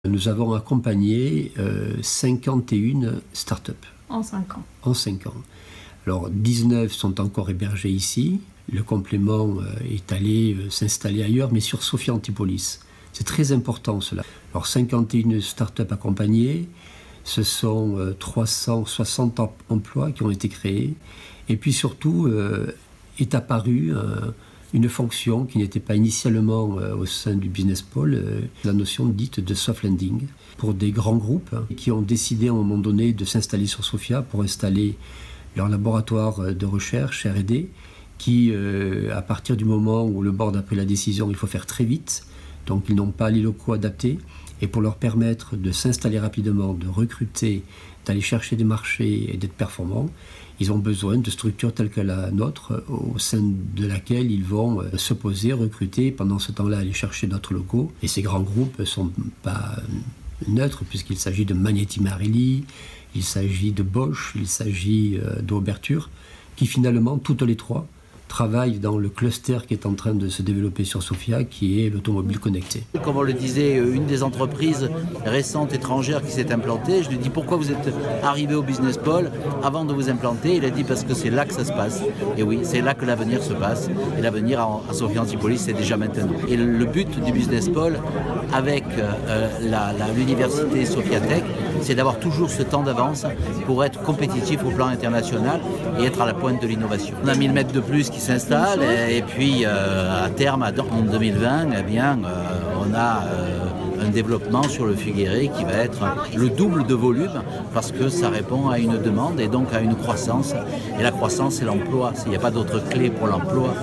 Nous avons accompagné 51 startups. En 5 ans. En 5 ans. Alors 19 sont encore hébergés ici. Le complément est allé s'installer ailleurs, mais sur Sophia Antipolis. C'est très important cela. Alors 51 startups accompagnées, ce sont 360 emplois qui ont été créés. Et puis surtout est apparue une fonction qui n'était pas initialement au sein du Business Pôle, la notion dite de soft landing, pour des grands groupes qui ont décidé à un moment donné de s'installer sur Sophia pour installer leur laboratoire de recherche R&D, qui, à partir du moment où le board a pris la décision, il faut faire très vite, donc ils n'ont pas les locaux adaptés, et pour leur permettre de s'installer rapidement, de recruter, d'aller chercher des marchés et d'être performants, ils ont besoin de structures telles que la nôtre, au sein de laquelle ils vont se poser, recruter, pendant ce temps-là aller chercher d'autres locaux. Et ces grands groupes ne sont pas neutres, puisqu'il s'agit de Magneti Marelli, il s'agit de Bosch, il s'agit d'Oberthur, qui finalement, toutes les trois, travaillent dans le cluster qui est en train de se développer sur Sophia, qui est l'automobile connectée. Comme on le disait, une des entreprises récentes étrangères qui s'est implantée, je lui dis pourquoi vous êtes arrivé au Business Pôle avant de vous implanter. Il a dit parce que c'est là que ça se passe. Et oui, c'est là que l'avenir se passe. Et l'avenir à Sophia Antipolis, c'est déjà maintenant. Et le but du Business Pôle, avec l'université Sophia Tech, c'est d'avoir toujours ce temps d'avance pour être compétitif au plan international et être à la pointe de l'innovation. On a 1000 mètres de plus qui s'installent et puis à terme, en 2020, eh bien, on a un développement sur le Figuéré qui va être le double de volume parce que ça répond à une demande et donc à une croissance. Et la croissance, c'est l'emploi. Il n'y a pas d'autre clé pour l'emploi.